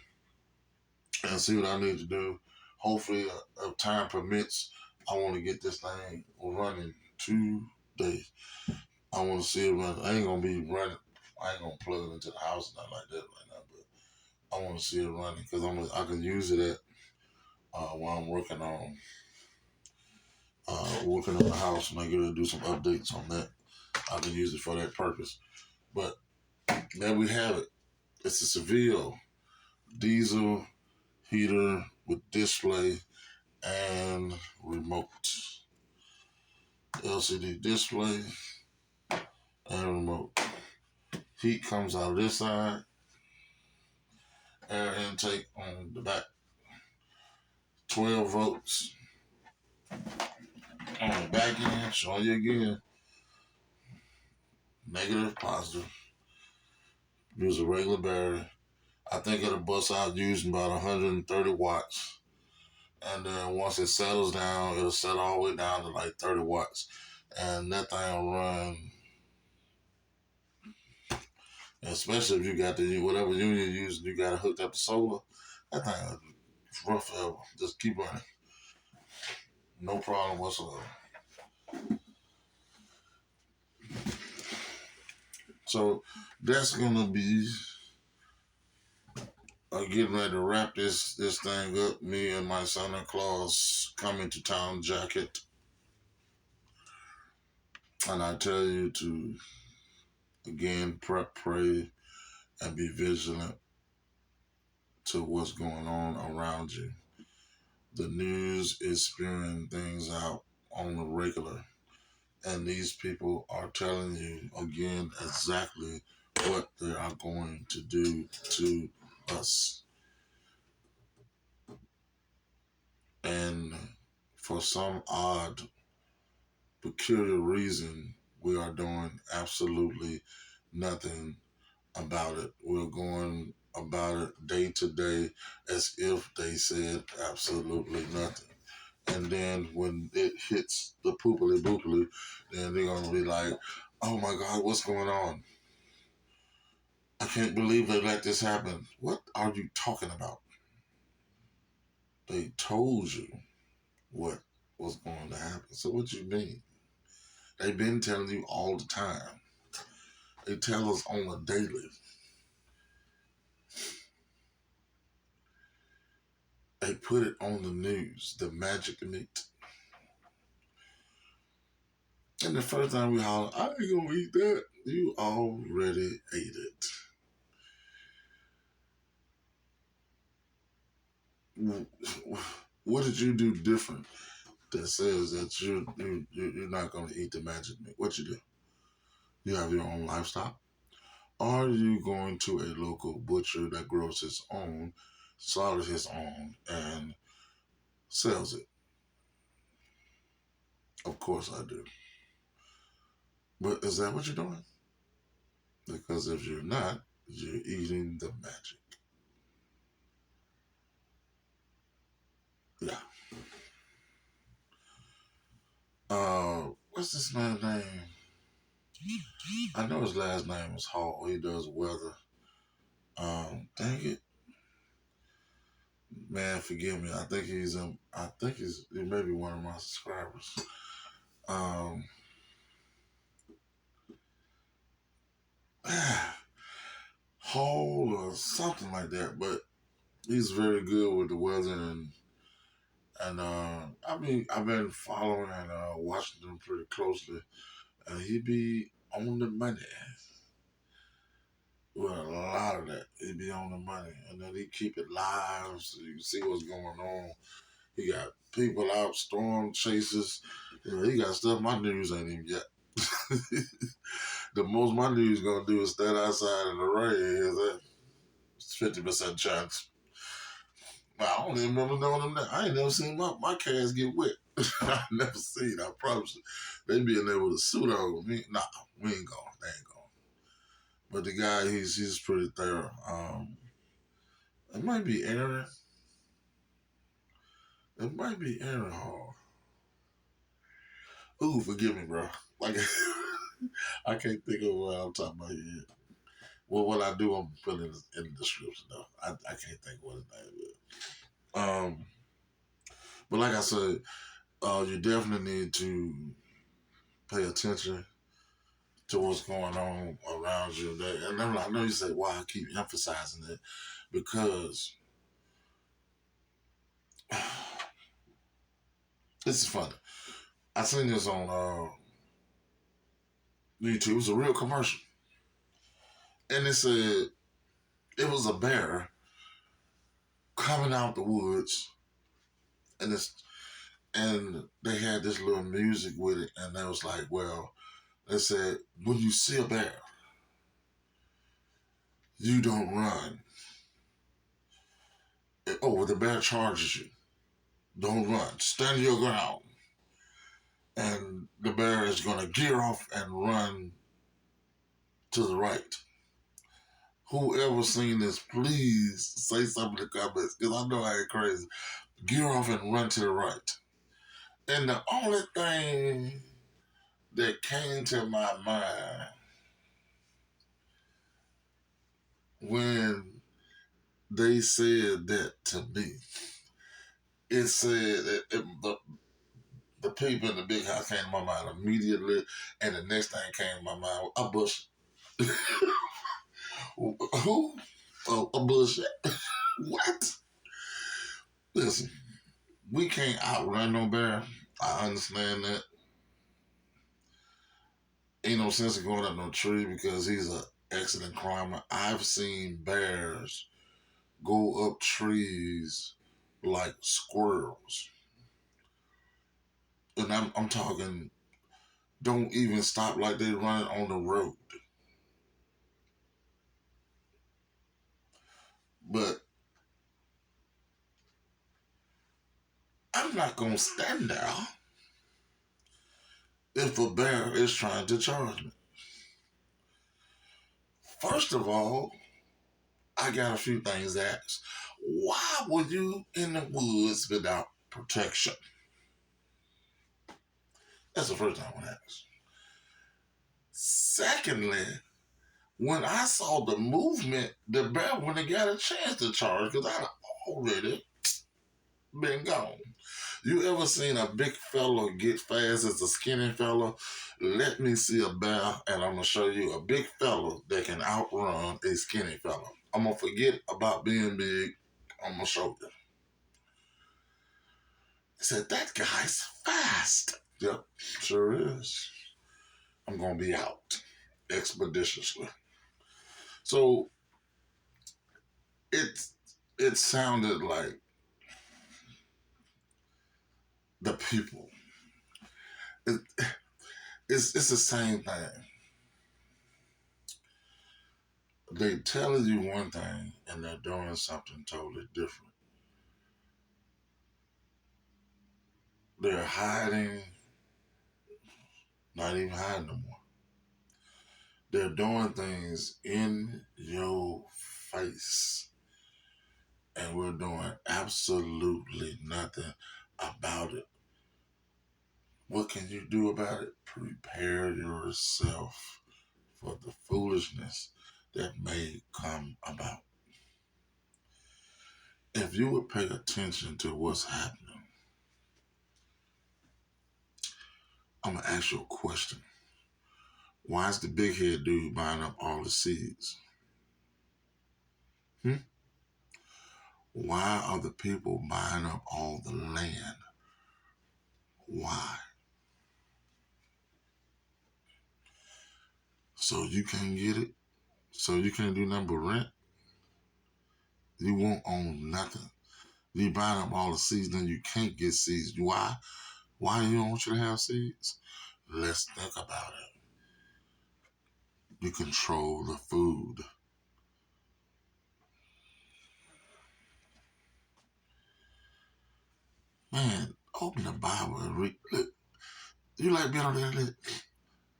and see what I need to do. Hopefully, if time permits, I want to get this thing running today. I want to see it run. I ain't gonna be running. I ain't gonna plug it into the house or nothing like that right now. But I want to see it running because I can use it at while I'm working on the house and I get to do some updates on that. I can use it for that purpose. But there we have it. It's a Seville diesel heater with display and remote. LCD display and remote. Heat comes out of this side. Air intake on the back. 12 volts on the back end. Show you again. Negative, positive. Use a regular battery. I think it'll bust out using about 130 watts. And then once it settles down, it'll settle all the way down to like 30 watts. And that thing will run, especially if you got whatever unit you're using, you got it hooked up to solar. That thing will run forever. Just keep running. No problem whatsoever. So that's gonna be getting ready to wrap this thing up. Me and my Santa Claus coming to town jacket, and I tell you to again prep, pray, and be vigilant to what's going on around you. The news is spewing things out on the regular, and these people are telling you again exactly what they are going to do to us. And for some odd, peculiar reason, we are doing absolutely nothing about it. We're going about it day to day as if they said absolutely nothing. And then when it hits the poopily boopily, then they're going to be like, oh my God, what's going on? I can't believe they let this happen. What are you talking about? They told you what was going to happen. So what you mean? They've been telling you all the time. They tell us on a daily. They put it on the news, the magic meat. And the first time we holler, I ain't gonna eat that. You already ate it. What did you do different that says that you're not gonna eat the magic meat? What you do? You have your own livestock? Are you going to a local butcher that grows his own, slaughters his own, and sells it? Of course I do. But is that what you're doing? Because if you're not, you're eating the magic. Yeah. What's this man's name? I know his last name is Hall. He does weather. Dang it, man, forgive me. I think he may be one of my subscribers. Um, Hall or something like that. But he's very good with the weather and I mean I've been following and watching him pretty closely, and he be on the money. Well, a lot of that. He be on the money. And then he keep it live so you can see what's going on. He got people out, storm chasers. You know, he got stuff my news ain't even yet. The most my news gonna do is stand outside in the rain. It's 50% chance. I don't even remember knowing them that. I ain't never seen my cats get wet. I never seen. I promise you. They be in there with a suit on. Nah, we ain't going. They ain't going. But the guy, he's pretty thorough. It might be Aaron. It might be Aaron Hall. Ooh, forgive me, bro. Like I can't think of what I'm talking about here. Well, what I do, I'm putting it in the description though. I can't think what his name is. But like I said, you definitely need to pay attention to what's going on around you. And I know you say, why I keep emphasizing it, because this is funny. I seen this on YouTube. It was a real commercial. And it said it was a bear coming out the woods, and they had this little music with it, and they was like, well, they said, when you see a bear, you don't run. Oh, the bear charges you. Don't run. Stand your ground. And the bear is going to gear off and run to the right. Whoever seen this, please say something in the comments, because I know I ain't crazy. Gear off and run to the right. And the only thing that came to my mind when they said that to me, it said the people in the big house came to my mind immediately, and the next thing came to my mind, a bush. Who? Oh, a bush. What? Listen, we can't outrun no bear. I understand that. Ain't no sense in going up no tree because he's an excellent climber. I've seen bears go up trees like squirrels. And I'm talking, don't even stop like they running on the road. But I'm not going to stand there if a bear is trying to charge me. First of all, I got a few things to ask. Why were you in the woods without protection? That's the first thing I want to ask. Secondly, when I saw the movement, the bear wouldn't have got a chance to charge because I'd already been gone. You ever seen a big fella get fast as a skinny fella? Let me see a bear, and I'm gonna show you a big fella that can outrun a skinny fella. I'm gonna forget about being big. I'm gonna show you. He said, that guy's fast. Yep, sure is. I'm gonna be out expeditiously. So it it sounded like the people. It, it's the same thing. They telling you one thing and they're doing something totally different. They're hiding, not even hiding no more. They're doing things in your face, and we're doing absolutely nothing about it. What can you do about it? Prepare yourself for the foolishness that may come about. If you would pay attention to what's happening, I'm going to ask you a question. Why is the big head dude buying up all the seeds? Hmm? Why are the people buying up all the land? Why? So you can get it? So you can't do nothing but rent. You won't own nothing. You buying up all the seeds, then you can't get seeds. Why? Why you don't want you to have seeds? Let's think about it. You control the food. Man, open the Bible and read. Look, you like being on the internet?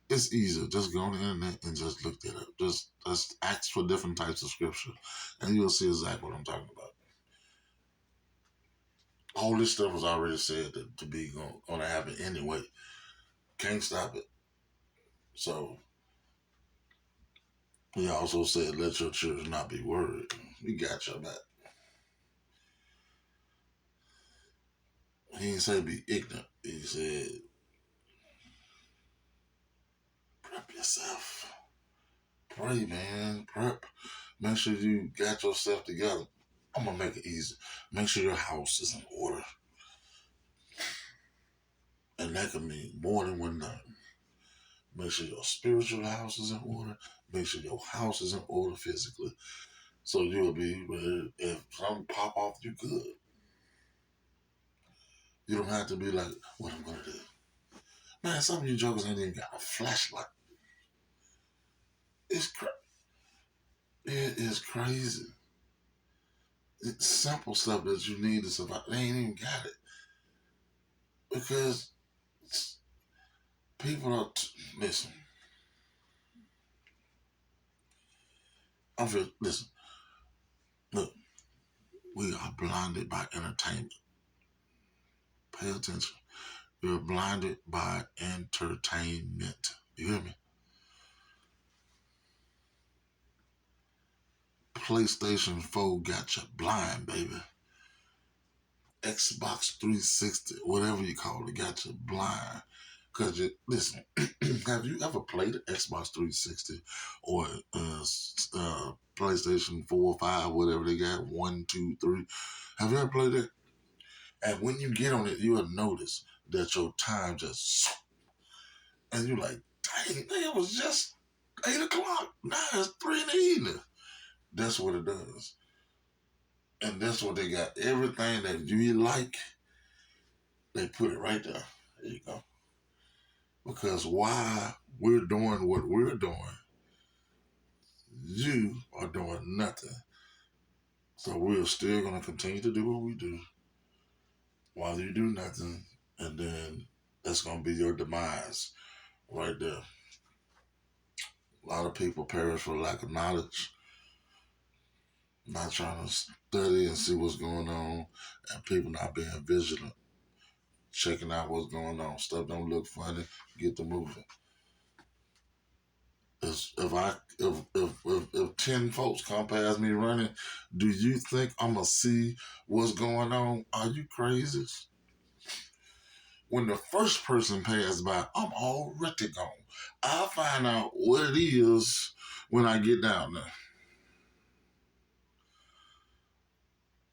It's easier. Just go on the internet and just look it up. Just ask for different types of scripture, and you'll see exactly what I'm talking about. All this stuff was already said to be going to happen anyway. Can't stop it. So he also said, "Let your children not be worried." We got your back. He didn't say be ignorant. He said, "Prep yourself. Pray, man. Prep. Make sure you got yourself together." I'm gonna make it easy. Make sure your house is in order, and that can mean more than one thing. Make sure your spiritual house is in order. Make sure your house is in order physically. So you'll be ready. If something pop off, you good. You don't have to be like, what I'm gonna do. Man, some of you jokers ain't even got a flashlight. It is crazy. It's simple stuff that you need to survive. They ain't even got it. Because people are, listen, listen, look, we are blinded by entertainment. Pay attention. You're blinded by entertainment. You hear me? PlayStation 4 got you blind, baby. Xbox 360, whatever you call it, got you blind. Because listen, have you ever played an Xbox 360 or PlayStation 4 or 5, whatever they got, 1, 2, 3? Have you ever played it? And when you get on it, you'll notice that your time just, and you're like, dang, it was just 8 o'clock. Now it's 3 in the evening. That's what it does. And that's what they got. Everything that you like, they put it right there. There you go. Because while we're doing what we're doing, you are doing nothing. So we're still going to continue to do what we do while you do nothing. And then that's going to be your demise right there. A lot of people perish for lack of knowledge, not trying to study and see what's going on, and people not being vigilant, checking out what's going on. Stuff don't look funny, get to moving. If 10 folks come past me running, do you think I'm gonna see what's going on? Are you crazy? When the first person passed by, I'm already gone. I'll find out what it is when I get down there.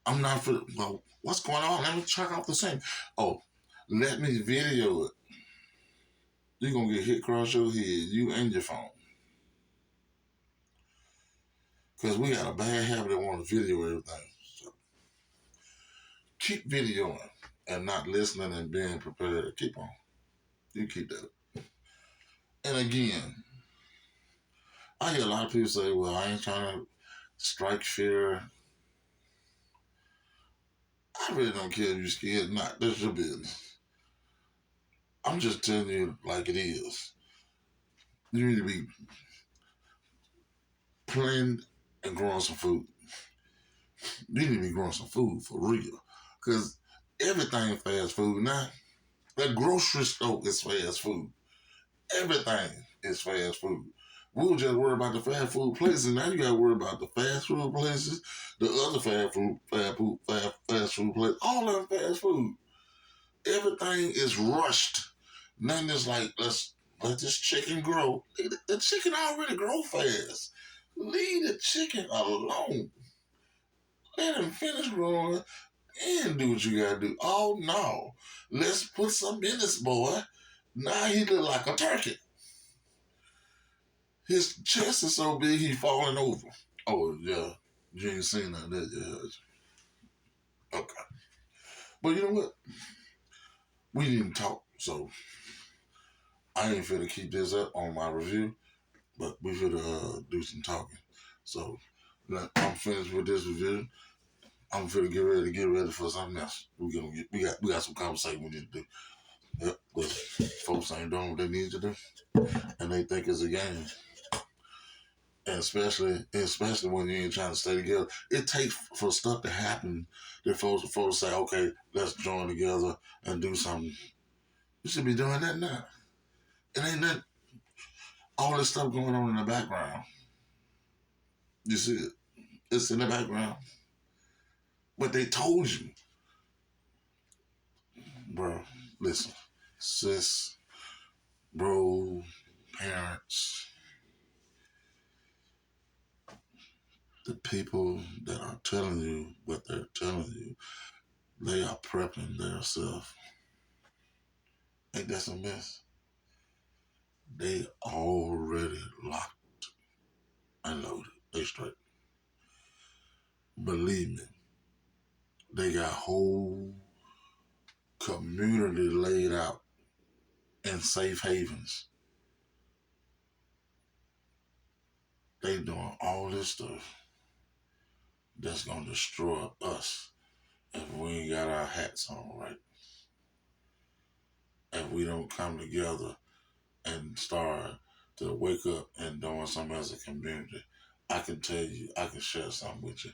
I'm not for, well, what's going on? Let me check out the same. Oh, let me video it. You're gonna get hit across your head, you and your phone. Because we got a bad habit of wanting to video everything. So keep videoing and not listening and being prepared. Keep on. You keep that. And again, I hear a lot of people say, well, I ain't trying to strike fear. I really don't care if you're scared or not. That's your business. I'm just telling you like it is. You need to be planting and growing some food. You need to be growing some food for real. Because everything fast food now. The grocery store is fast food. Everything is fast food. We were just worried about the fast food places. Now you got to worry about the fast food places, the other fast food places. All of them fast food. Everything is rushed. Nothing is like, let's let this chicken grow. The chicken already grow fast. Leave the chicken alone. Let him finish growing and do what you gotta do. Oh no. Let's put some in this boy. Now he look like a turkey. His chest is so big he falling over. Oh yeah, you ain't seen that yet. Okay, but you know what? We didn't talk, so I ain't finna keep this up on my review. But we finna do some talking. So now I'm finished with this review. I'm finna get ready for something else. We got some conversation we need to do. Yep, but folks ain't doing what they need to do, and they think it's a game. And especially when you ain't trying to stay together, it takes for stuff to happen that folks say, okay, let's join together and do something. You should be doing that now. It ain't that all this stuff going on in the background. You see it? It's in the background. But they told you, bro. Listen, sis, bro, parents, the people that are telling you what they're telling you, they are prepping themselves. Ain't that some mess? They already locked and loaded. They straight. Believe me, they got whole community laid out in safe havens. They doing all this stuff that's gonna destroy us if we ain't got our hats on right. If we don't come together and start to wake up and doing something as a community. I can tell you, I can share something with you.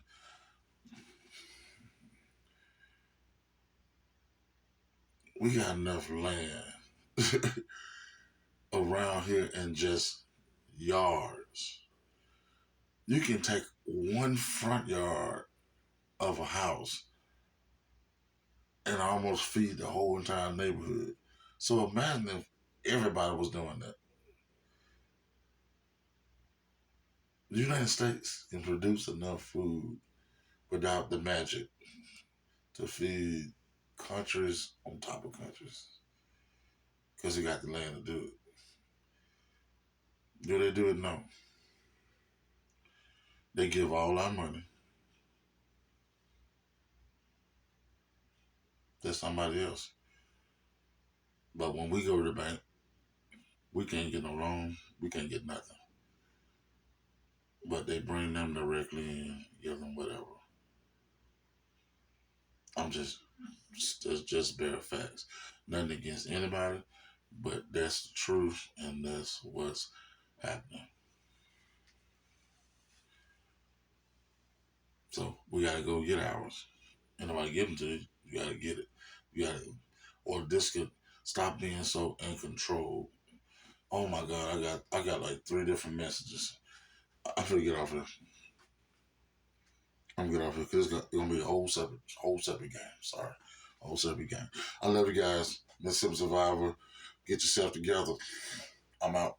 We got enough land around here in just yards. You can take one front yard of a house and almost feed the whole entire neighborhood. So imagine if everybody was doing that. The United States can produce enough food without the magic to feed countries on top of countries because they got the land to do it. Do they do it? No. They give all our money to somebody else. But when we go to the bank, we can't get no loan. We can't get nothing. But they bring them directly in, give them whatever. I'm just bare facts. Nothing against anybody, but that's the truth and that's what's happening. So we gotta go get ours. And nobody give them to you. You gotta get it. You gotta, or this could stop being so in control. Oh my God, I got like 3 different messages. I'm gonna get off here. I'm gonna get off here because it's gonna be a whole separate game. Sorry, a whole separate game. I love you guys. Miss Sim Survivor. Get yourself together. I'm out.